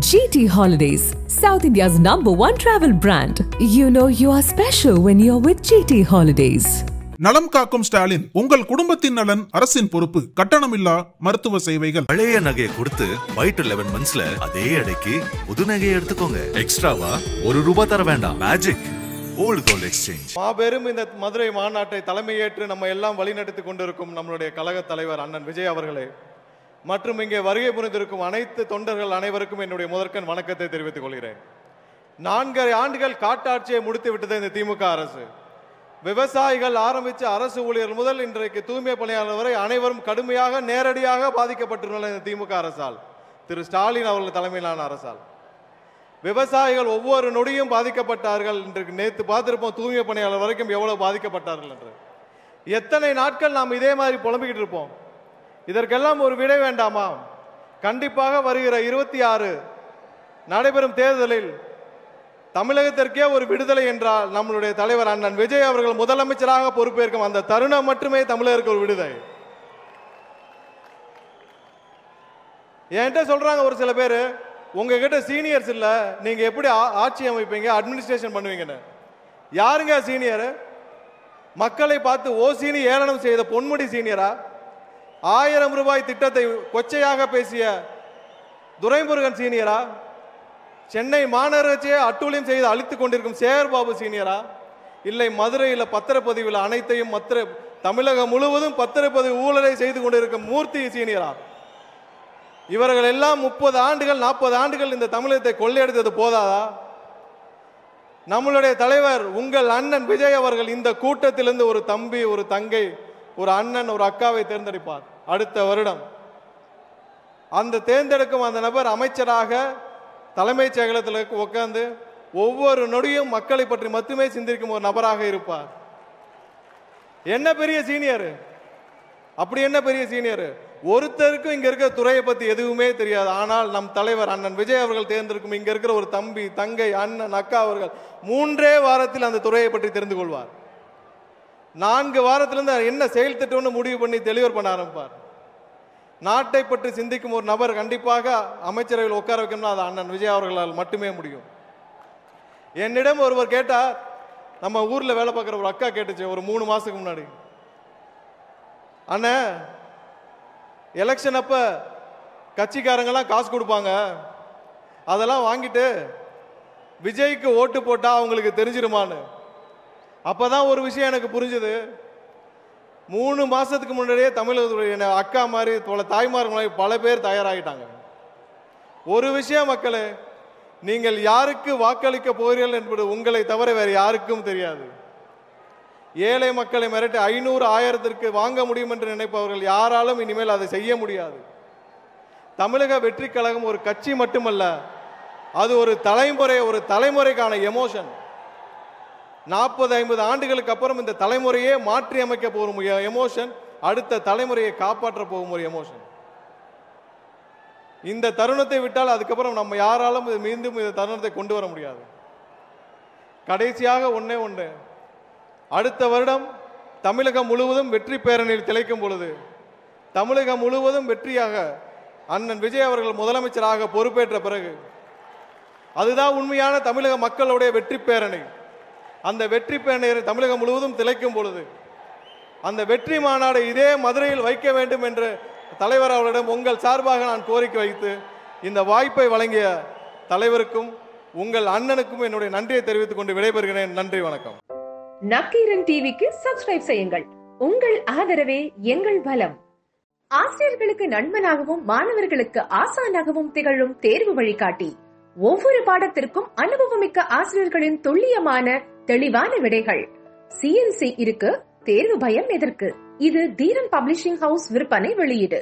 GT Holidays, South India's #1 travel brand. You know you are special when you're with GT Holidays. நலம் காக்கும் ஸ்டாலின், உங்கள் குடும்பத்தின் நலன் அரசின் பொறுப்பு. கட்டணமில்லா மருத்துவ சேவைகள். பழைய நகையை கொடுத்து பை டு 11 monthsல அதே அடைக்கு புது நகையை எடுத்துக்கோங்க. எக்ஸ்ட்ராவா ₹1 தர வேண்டாம். Magic old gold exchange. மாபெரும் இந்த மதுரை மாநாட்டை தலைமையேற்று நம்ம எல்லாம் வழிநடத்தி கொண்டிருக்கும் நம்மளுடைய கழக தலைவர் அண்ணன் விஜய் அவர்களே மற்றும் இங்கே வருகை புரிந்திருக்கும் அனைத்து தொண்டர்கள் அனைவருக்கும் என்னுடைய முதற்கண் வணக்கத்தை தெரிவித்துக் கொள்கிறேன். 4 ஆண்டுகள் காட்டாட்சியை முடித்து விட்டது இந்த திமுக அரசு. விவசாயிகள் ஆரம்பித்த அரசு ஊழியர்கள் முதல் இன்றைக்கு தூய்மை பணியாளர் வரை அனைவரும் கடுமையாக நேரடியாக பாதிக்கப்பட்டுள்ள இந்த திமுக அரசால், திரு ஸ்டாலின் அவர்கள் தலைமையிலான அரசால் விவசாயிகள் ஒவ்வொரு நொடியும் பாதிக்கப்பட்டார்கள். இன்றைக்கு நேற்று பார்த்திருப்போம் தூய்மை பணியாளர் வரைக்கும் எவ்வளவு பாதிக்கப்பட்டார்கள் என்று. எத்தனை நாட்கள் நாம் இதே மாதிரி புலம்பிக்கிட்டு இருப்போம்? இதற்கெல்லாம் ஒரு விடை வேண்டாமா? கண்டிப்பாக வருகிற 26 நடைபெறும் தேர்தலில் தமிழகத்திற்கே ஒரு விடுதலை என்றால் நம்மளுடைய தலைவர் அண்ணன் விஜய் அவர்கள் முதலமைச்சராக பொறுப்பேற்கும் அந்த தருணம் மட்டுமே தமிழருக்கு ஒரு விடுதலை. என்கிட்ட சொல்றாங்க ஒரு சில பேர், உங்ககிட்ட சீனியர்ஸ் இல்ல, நீங்க எப்படி ஆட்சி அமைப்பீங்க, அட்மினிஸ்ட்ரேஷன் பண்ணுவீங்கன்னு. யாருங்க சீனியர்? மக்களை பார்த்து ஓசினி ஏளனம் செய்த பொன்முடி சீனியரா? 1000 ரூபாய் திட்டத்தை கொச்சையாக பேசிய துரைமுருகன் சீனியரா? சென்னை மாநகராட்சியை அட்டூழியம் செய்து அழித்துக் கொண்டிருக்கும் சேகர்பாபு சீனியரா? இல்லை மதுரையில் பத்திரப்பதிவில் அனைத்தையும் தமிழகம் முழுவதும் பத்திரப்பதிவு ஊழலை செய்து கொண்டிருக்கும் மூர்த்தி சீனியரா? இவர்கள் எல்லாம் 30 ஆண்டுகள் 40 ஆண்டுகள் இந்த தமிழகத்தை கொள்ளையடித்தது போதாதா? நம்மளுடைய தலைவர் உங்கள் அண்ணன் விஜய் அவர்கள் இந்த கூட்டத்திலிருந்து ஒரு தம்பி, ஒரு தங்கை, ஒரு அண்ணன், ஒரு அக்காவை தேர்ந்தெடுப்பார் அடுத்த வருடம். அந்த தேர்ந்தெடுக்கும் அந்த நபர் அமைச்சராக தலைமைச் செயலகத்தில் உட்கார்ந்து ஒவ்வொரு நொடியும் மக்களை பற்றி மட்டுமே சிந்திக்கும் ஒரு நபராக இருப்பார். என்ன பெரிய சீனியர்? அப்படி என்ன பெரிய சீனியர்? ஒருத்தருக்கும் இங்க இருக்கிற துறையை பத்தி எதுவுமே தெரியாது. ஆனால் நம் தலைவர் அண்ணன் விஜய் அவர்கள் தேர்ந்தெடுக்கும் இங்க இருக்கிற ஒரு தம்பி, தங்கை, அண்ணன், அக்கா அவர்கள் 3 வாரத்தில் அந்த துறையை பற்றி தெரிந்து கொள்வார். 4 வாரத்திலிருந்து என்ன செயல் திட்டம்னு முடிவு பண்ணி டெலிவர் பண்ண ஆரம்பிப்பார். நாட்டை பற்றி சிந்திக்கும் ஒரு நபர் கண்டிப்பாக அமைச்சரவையில் உட்கார வைக்கணும்னா அது அண்ணன் விஜய் அவர்களால் மட்டுமே முடியும். என்னிடம் ஒருவர் கேட்டார், நம்ம ஊர்ல வேலை பார்க்குற ஒரு அக்கா கேட்டுச்சு ஒரு 3 மாசத்துக்கு முன்னாடி, அண்ணன் எலெக்ஷன் அப்ப கட்சிக்காரங்கெல்லாம் காசு கொடுப்பாங்க, அதெல்லாம் வாங்கிட்டு விஜய்க்கு ஓட்டு போட்டா அவங்களுக்கு தெரிஞ்சிருமான்னு. அப்பதான் ஒரு விஷயம் எனக்கு புரிஞ்சது. 3 மாசத்துக்கு முன்னாடியே தமிழகத்துடைய அக்கா மாதிரி பல தாய்மார் மாதிரி பல பேர் தயாராகிட்டாங்க. ஒரு விஷயம் மக்களே, நீங்கள் யாருக்கு வாக்களிக்க போகிறீர்கள் என்பது உங்களை தவிர வேறு யாருக்கும் தெரியாது. ஏழை மக்களை மிரட்டி 500 1000க்கு வாங்க முடியும் என்று நினைப்பவர்கள் யாராலும் இனிமேல் அதை செய்ய முடியாது. தமிழக வெற்றி கழகம் ஒரு கட்சி மட்டுமல்ல, அது ஒரு தலைமுறைக்கான எமோஷன். 40-50 ஆண்டுகளுக்கு அப்புறம் இந்த தலைமுறையே மாற்றி அமைக்க போகும் எமோஷன், அடுத்த தலைமுறையை காப்பாற்ற போகும் ஒரு எமோஷன். இந்த தருணத்தை விட்டால் அதுக்கப்புறம் நம்ம யாராலும் மீண்டும் இந்த தருணத்தை கொண்டு வர முடியாது. கடைசியாக ஒண்ணே, அடுத்த வருடம் தமிழகம் முழுவதும் வெற்றி பேரணியில் திளைக்கும் பொழுது, தமிழகம் முழுவதும் வெற்றியாக அண்ணன் விஜய் அவர்கள் முதலமைச்சராக பொறுப்பேற்ற பிறகு, அதுதான் உண்மையான தமிழக மக்களுடைய வெற்றி பேரணி. அந்த வெற்றி பேரணியை தமிழகம் முழுவதும் திளைக்கும் பொழுது அந்த வெற்றி மாநாடு இதே மதுரையில் வைக்க வேண்டும் என்று தலைவர் அவர்களிடம் உங்கள் சார்பாக நான் கோரிக்கை வைத்து இந்த வாய்ப்பை வழங்கிய தலைவருக்கும் உங்கள் அண்ணனுக்கும் என்னுடைய நன்றியை தெரிவித்துக் கொண்டு விடைபெறுகிறேன். நன்றி, வணக்கம். நக்கீரன் டிவிக்கு சப்ஸ்கிரைப் செய்யுங்கள். உங்கள் ஆதரவே எங்கள் பலம். ஆசிரியர்களுக்கு நண்பனாகவும் மாணவர்களுக்கு ஆசானாகவும் திகழும் தேர்வு வழிகாட்டி. ஒவ்வொரு பாடத்திற்கும் அனுபவமிக்க ஆசிரியர்களின் துல்லியமான தெளிவான விடைகள். CNC இருக்கு, தேர்வு பயம் எதற்கு? இது தீரன் பப்ளிஷிங் ஹவுஸ் விற்பனை வெளியீடு.